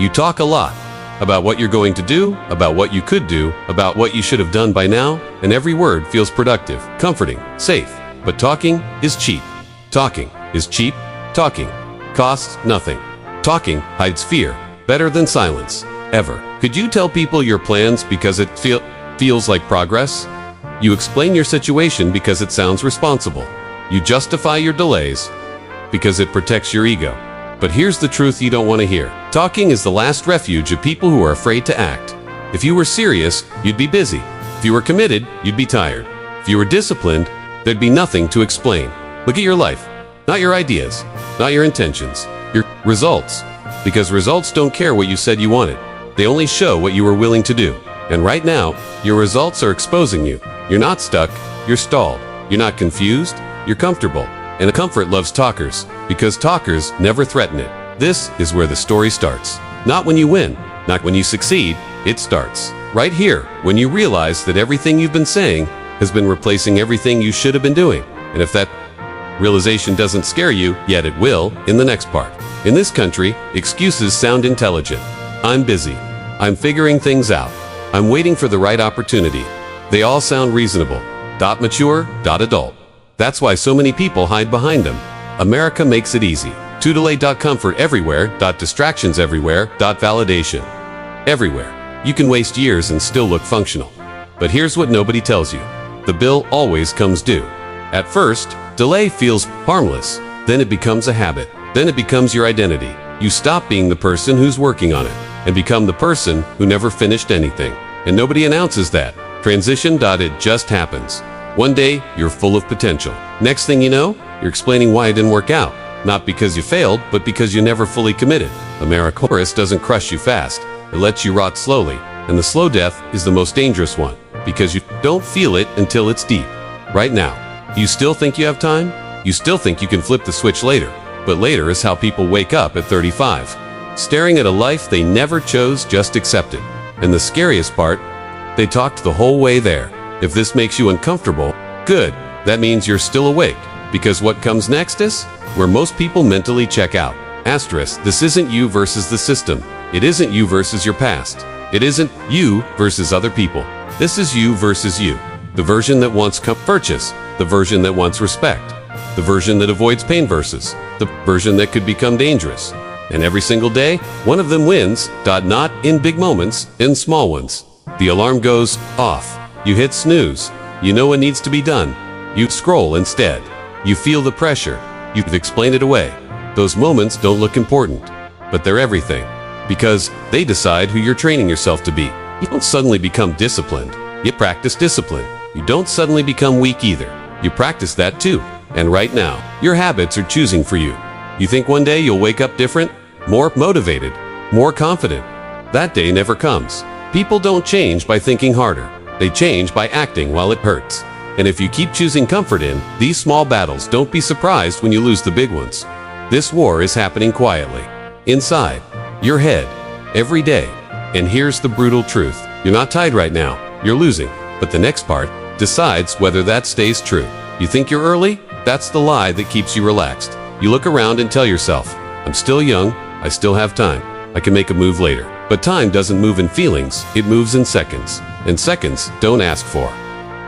You talk a lot about what you're going to do, about what you could do, about what you should have done by now, and every word feels productive, comforting, safe. But talking is cheap. Talking is cheap. Talking costs nothing. Talking hides fear better than silence, ever. Could you tell people your plans because it feels like progress? You explain your situation because it sounds responsible. You justify your delays because it protects your ego. But here's the truth you don't want to hear. Talking is the last refuge of people who are afraid to act. If you were serious, you'd be busy. If you were committed, you'd be tired. If you were disciplined, there'd be nothing to explain. Look at your life. Not your ideas, not your intentions, your results. Because results don't care what you said you wanted. They only show what you were willing to do. And right now, your results are exposing you. You're not stuck, you're stalled. You're not confused, you're comfortable. And comfort loves talkers, because talkers never threaten it. This is where the story starts. Not when you win, not when you succeed, it starts right here, when you realize that everything you've been saying has been replacing everything you should have been doing. And if that realization doesn't scare you, yet it will in the next part. In this country, excuses sound intelligent. I'm busy. I'm figuring things out. I'm waiting for the right opportunity. They all sound reasonable. Mature, adult. That's why so many people hide behind them. America makes it easy. To delay. Comfort everywhere. Distractions everywhere. Validation everywhere. You can waste years and still look functional. But here's what nobody tells you. The bill always comes due. At first, delay feels harmless. Then it becomes a habit. Then it becomes your identity. You stop being the person who's working on it and become the person who never finished anything. And nobody announces that. Transition. It just happens. One day, you're full of potential. Next thing you know, you're explaining why it didn't work out. Not because you failed, but because you never fully committed. America doesn't crush you fast. It lets you rot slowly. And the slow death is the most dangerous one, because you don't feel it until it's deep. Right now, you still think you have time? You still think you can flip the switch later. But later is how people wake up at 35. Staring at a life they never chose, just accepted. And the scariest part, they talked the whole way there. If this makes you uncomfortable, good. That means you're still awake. Because what comes next is where most people mentally check out. Asterisk, this isn't you versus the system. It isn't you versus your past. It isn't you versus other people. This is you versus you. The version that wants purchase. The version that wants respect. The version that avoids pain versus the version that could become dangerous. And every single day, one of them wins. Not in big moments, in small ones. The alarm goes off. You hit snooze. You know what needs to be done. You scroll instead. You feel the pressure. You've explained it away. Those moments don't look important, but they're everything. Because they decide who you're training yourself to be. You don't suddenly become disciplined. You practice discipline. You don't suddenly become weak either. You practice that too. And right now, your habits are choosing for you. You think one day you'll wake up different, more motivated, more confident. That day never comes. People don't change by thinking harder. They change by acting while it hurts. And if you keep choosing comfort in these small battles, don't be surprised when you lose the big ones. This war is happening quietly, inside your head, every day. And here's the brutal truth. You're not tied right now. You're losing. But the next part decides whether that stays true. You think you're early? That's the lie that keeps you relaxed. You look around and tell yourself, I'm still young, I still have time, I can make a move later. But time doesn't move in feelings, it moves in seconds. And seconds don't ask for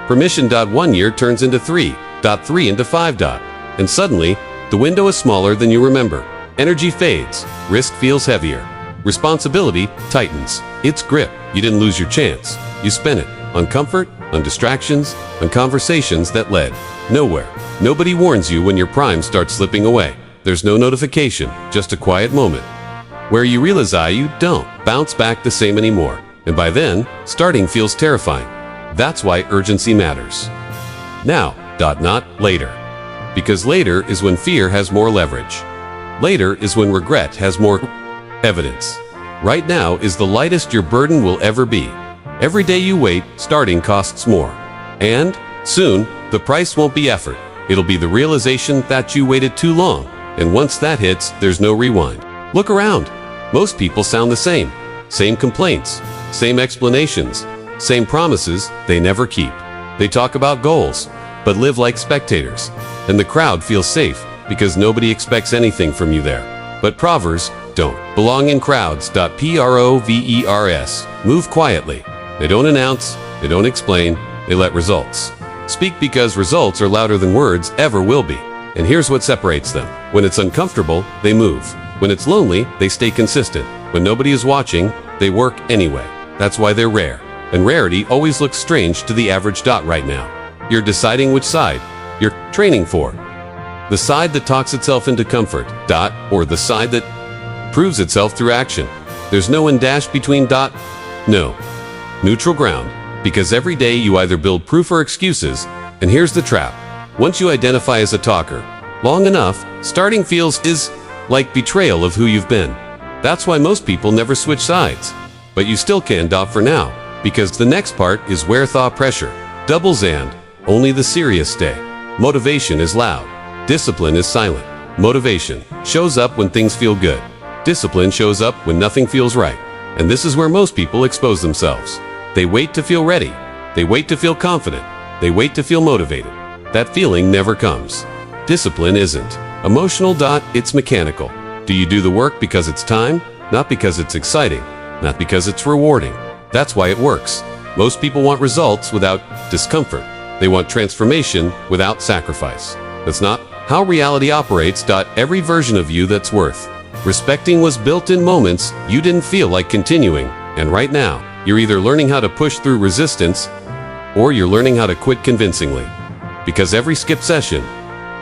permission. 1 year turns into 3, 3 into 5. And suddenly, the window is smaller than you remember. Energy fades, risk feels heavier. Responsibility tightens its grip. You didn't lose your chance. You spent it on comfort, on distractions, on conversations that led nowhere. Nobody warns you when your prime starts slipping away. There's no notification, just a quiet moment where you realize you don't bounce back the same anymore. And by then, starting feels terrifying. That's why urgency matters. Now, not later. Because later is when fear has more leverage. Later is when regret has more evidence. Right now is the lightest your burden will ever be. Every day you wait, starting costs more. And soon, the price won't be effort. It'll be the realization that you waited too long. And once that hits, there's no rewind. Look around. Most people sound the same. Same complaints, same explanations, same promises they never keep. They talk about goals, but live like spectators. And the crowd feels safe because nobody expects anything from you there. But Proverbs don't. Belong in crowds. Provers. Move quietly. They don't announce, they don't explain, they let results speak, because results are louder than words ever will be. And here's what separates them. When it's uncomfortable, they move. When it's lonely, they stay consistent. When nobody is watching, they work anyway. That's why they're rare. And rarity always looks strange to the average dot right now. You're deciding which side you're training for. The side that talks itself into comfort, dot, or the side that proves itself through action. There's no in dash between, dot. No. Neutral ground. Because every day you either build proof or excuses. And here's the trap. Once you identify as a talker, long enough, starting feels is like betrayal of who you've been. That's why most people never switch sides. But you still can, dot, for now. Because the next part is where thought pressure doubles, and only the serious stay. Motivation is loud. Discipline is silent. Motivation shows up when things feel good. Discipline shows up when nothing feels right. And this is where most people expose themselves. They wait to feel ready. They wait to feel confident. They wait to feel motivated. That feeling never comes. Discipline isn't emotional, dot, it's mechanical. Do you do the work because it's time? Not because it's exciting. Not because it's rewarding. That's why it works. Most people want results without discomfort. They want transformation without sacrifice. That's not how reality operates, dot. Every version of you that's worth respecting was built in moments you didn't feel like continuing. And right now, you're either learning how to push through resistance, or you're learning how to quit convincingly. Because every skipped session,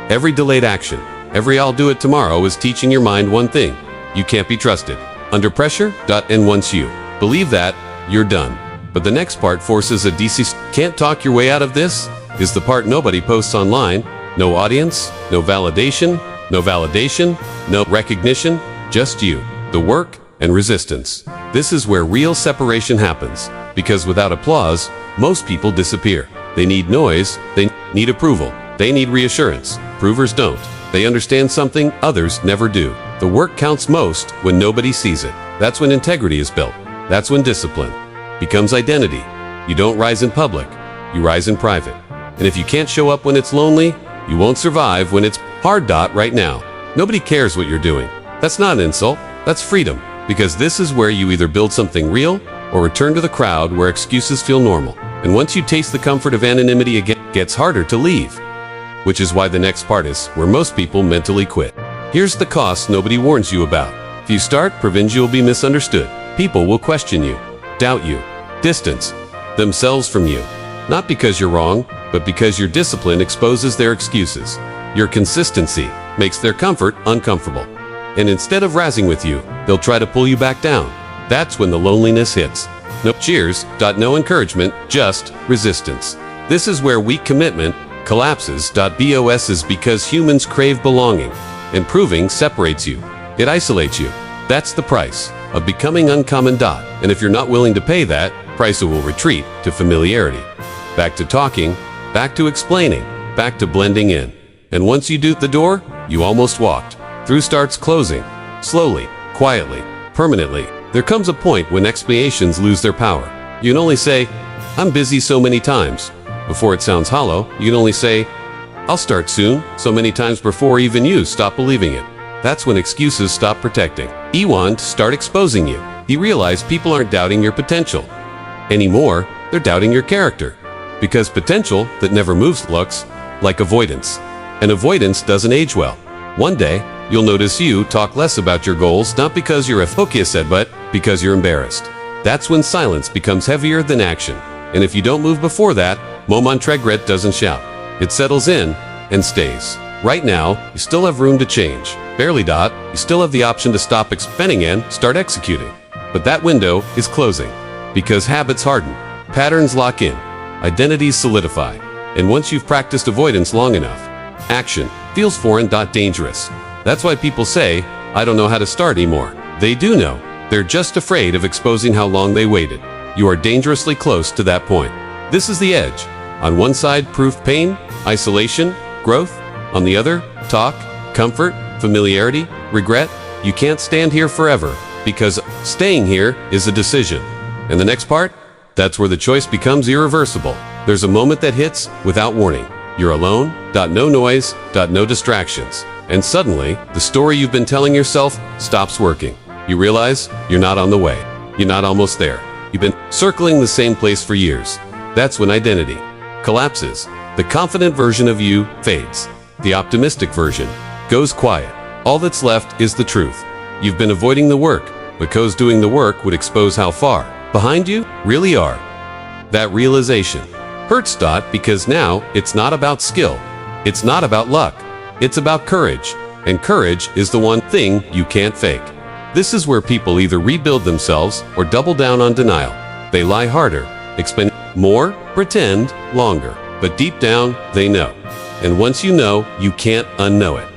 every delayed action, every I'll do it tomorrow is teaching your mind one thing: you can't be trusted under pressure, dot. And once you believe that, you're done. But the next part forces a DC. Can't talk your way out of this is the part nobody posts online. No audience, no validation, no recognition, just you, the work, and resistance. This is where real separation happens, because without applause, most people disappear. They need noise, they need approval, they need reassurance. Provers don't. They understand something others never do. The work counts most when nobody sees it. That's when integrity is built. That's when discipline becomes identity. You don't rise in public, you rise in private. And if you can't show up when it's lonely, you won't survive when it's hard, dot. Right now, nobody cares what you're doing. That's not an insult, that's freedom. Because this is where you either build something real or return to the crowd where excuses feel normal. And once you taste the comfort of anonymity again, it gets harder to leave. Which is why the next part is where most people mentally quit. Here's the cost nobody warns you about. If you start, prevenge, you'll be misunderstood. People will question you, doubt you, distance themselves from you. Not because you're wrong, but because your discipline exposes their excuses. Your consistency makes their comfort uncomfortable. And instead of razzing with you, they'll try to pull you back down. That's when the loneliness hits. No cheers, no encouragement, just resistance. This is where weak commitment collapses. Bos is because humans crave belonging, and proving separates you. It isolates you. That's the price of becoming uncommon. And if you're not willing to pay that price, it will retreat to familiarity. Back to talking, back to explaining, back to blending in. And once you do the door, you almost walked through starts closing, slowly, quietly, permanently. There comes a point when explanations lose their power. You can only say, I'm busy, so many times before it sounds hollow. You can only say, I'll start soon, so many times before even you stop believing it. That's when excuses stop protecting. Ewan start exposing you. He realized people aren't doubting your potential anymore, they're doubting your character. Because potential that never moves looks like avoidance. And avoidance doesn't age well. One day, you'll notice you talk less about your goals, not because you're a focus, but because you're embarrassed. That's when silence becomes heavier than action. And if you don't move before that, moment regret doesn't shout. It settles in and stays. Right now, you still have room to change. Barely. You still have the option to stop expending and start executing. But that window is closing. Because habits harden, patterns lock in, identities solidify. And once you've practiced avoidance long enough, action feels foreign. Dangerous. That's why people say, I don't know how to start anymore. They do know. They're just afraid of exposing how long they waited. You are dangerously close to that point. This is the edge. On one side, proof, pain, isolation, growth. On the other, talk, comfort, familiarity, regret. You can't stand here forever, because staying here is a decision. And the next part? That's where the choice becomes irreversible. There's a moment that hits without warning. You're alone, no noise, no distractions. And suddenly, the story you've been telling yourself stops working. you realize you're not on the way. You're not almost there. You've been circling the same place for years. That's when identity collapses. The confident version of you fades. The optimistic version goes quiet. All that's left is the truth. You've been avoiding the work, because doing the work would expose how far behind you really are. That realization hurts, because now it's not about skill. It's not about luck. It's about courage. And courage is the one thing you can't fake. This is where people either rebuild themselves or double down on denial. They lie harder, expend more, pretend longer. But deep down, they know. And once you know, you can't unknow it.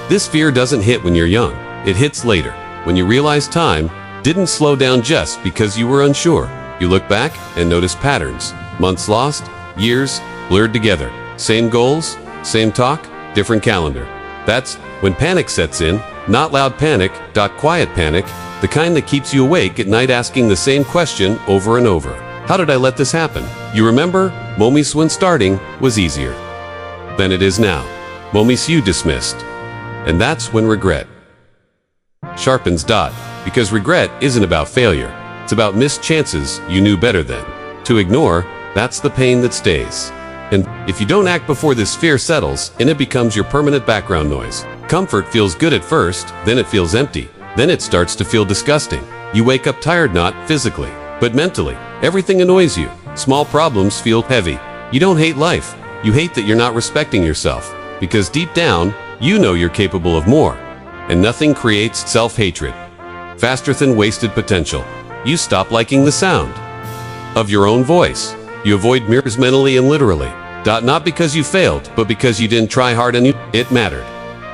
This fear doesn't hit when you're young. It hits later, when you realize time didn't slow down just because you were unsure. You look back and notice patterns. Months lost, years blurred together. Same goals, same talk, different calendar. That's when panic sets in. Not loud panic, quiet panic, the kind that keeps you awake at night asking the same question over and over. How did I let this happen? You remember, moments when starting was easier than it is now. Moments you dismissed. And that's when regret sharpens. Because regret isn't about failure. It's about missed chances you knew better than to ignore. That's the pain that stays. And if you don't act before this fear settles, and it becomes your permanent background noise. Comfort feels good at first, then it feels empty. Then it starts to feel disgusting. You wake up tired, not physically, but mentally. Everything annoys you. Small problems feel heavy. You don't hate life. You hate that you're not respecting yourself. Because deep down, you know you're capable of more. And nothing creates self-hatred faster than wasted potential. You stop liking the sound of your own voice. You avoid mirrors mentally and literally. Not because you failed, but because you didn't try hard and it mattered.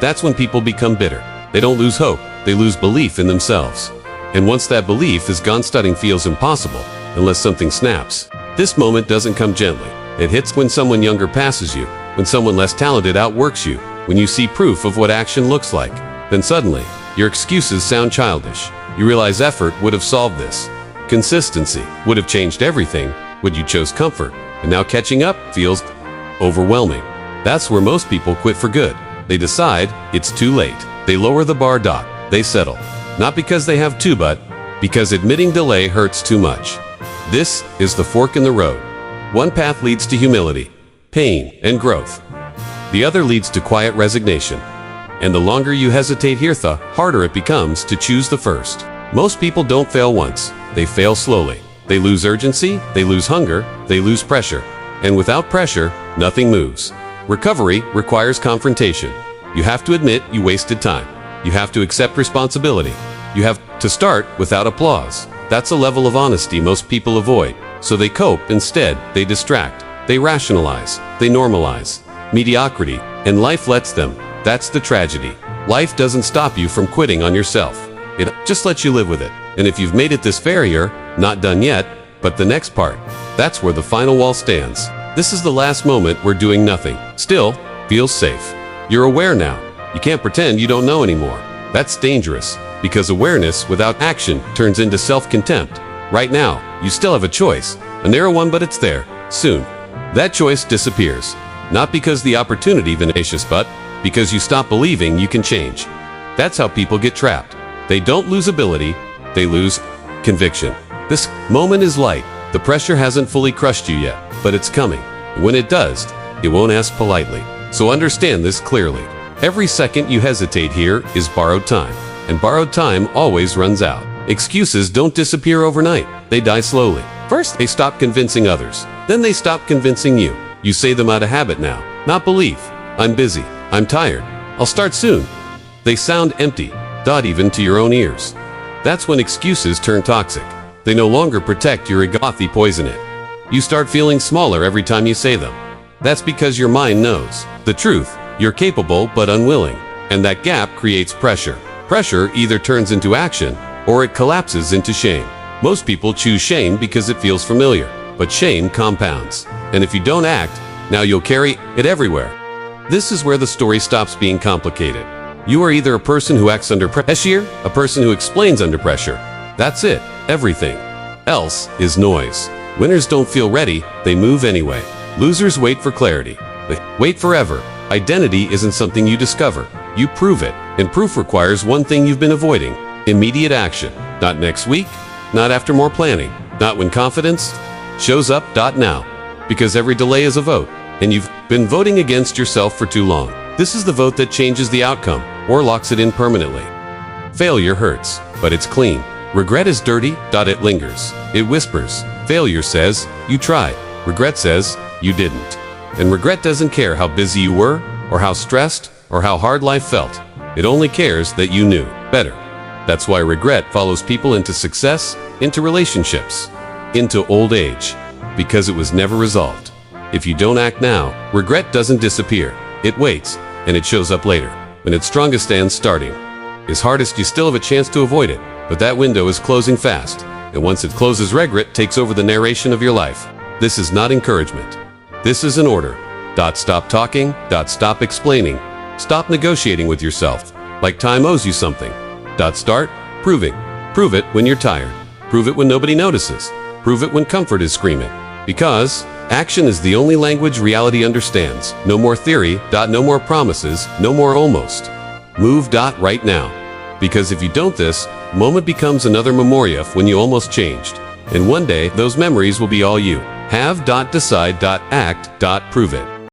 That's when people become bitter. They don't lose hope, they lose belief in themselves. And once that belief is gone, studying feels impossible, unless something snaps. This moment doesn't come gently. It hits when someone younger passes you, when someone less talented outworks you, when you see proof of what action looks like. Then suddenly, your excuses sound childish. You realize effort would have solved this. Consistency would have changed everything, but you chose comfort. And now catching up feels overwhelming. That's where most people quit for good. They decide it's too late. They lower the bar. They settle. Not because they have to, but because admitting delay hurts too much. This is the fork in the road. One path leads to humility, pain, and growth. The other leads to quiet resignation. And the longer you hesitate here, the harder it becomes to choose the first. Most people don't fail once. They fail slowly. They lose urgency, they lose hunger, they lose pressure. And without pressure, nothing moves. Recovery requires confrontation. You have to admit you wasted time. You have to accept responsibility. You have to start without applause. That's a level of honesty most people avoid. So they cope instead. They distract. They rationalize. They normalize mediocrity, and life lets them. That's the tragedy. Life doesn't stop you from quitting on yourself. It just lets you live with it. And if you've made it this far, you're not done yet, but the next part, that's where the final wall stands. This is the last moment where doing nothing still feels safe. You're aware now. You can't pretend you don't know anymore. That's dangerous, because awareness without action turns into self-contempt. Right now, you still have a choice, a narrow one, but it's there. Soon, that choice disappears. Not because the opportunity vanishes, but because you stop believing you can change. That's how people get trapped. They don't lose ability, they lose conviction. This moment is light. The pressure hasn't fully crushed you yet, but it's coming. When it does, it won't ask politely. So understand this clearly. Every second you hesitate here is borrowed time, and borrowed time always runs out. Excuses don't disappear overnight. They die slowly. First, they stop convincing others. Then they stop convincing you. You say them out of habit now, not belief. I'm busy. I'm tired. I'll start soon. They sound empty, even to your own ears. That's when excuses turn toxic. They no longer protect your ego, they poison it. You start feeling smaller every time you say them. That's because your mind knows the truth. You're capable but unwilling. And that gap creates pressure. Pressure either turns into action or it collapses into shame. Most people choose shame because it feels familiar, but shame compounds. And if you don't act, now you'll carry it everywhere. This is where the story stops being complicated. You are either a person who acts under pressure, a person who explains under pressure. That's it. Everything else is noise. Winners don't feel ready, they move anyway. Losers wait for clarity. They wait forever. Identity isn't something you discover. You prove it. And proof requires one thing you've been avoiding. Immediate action. Not next week, not after more planning, not when confidence shows up. Now. Because every delay is a vote, and you've been voting against yourself for too long. This is the vote that changes the outcome, or locks it in permanently. Failure hurts, but it's clean. Regret is dirty. It lingers. It whispers. Failure says, you tried. Regret says, you didn't. And regret doesn't care how busy you were, or how stressed, or how hard life felt. It only cares that you knew better. That's why regret follows people into success, into relationships, into old age, because it was never resolved. If you don't act now, regret doesn't disappear. It waits, and it shows up later. When its strongest and starting is hardest, you still have a chance to avoid it, but that window is closing fast, and once it closes, regret takes over the narration of your life. This is not encouragement. This is an order. Stop talking. Stop explaining. Stop negotiating with yourself, like time owes you something. Start proving. Prove it when you're tired. Prove it when nobody notices. Prove it when comfort is screaming. Because action is the only language reality understands. No more theory. No more promises. No more almost. Move. Right now. Because if you don't, this moment becomes another memoria when you almost changed. And one day, those memories will be all you have. Decide. Act. Prove it.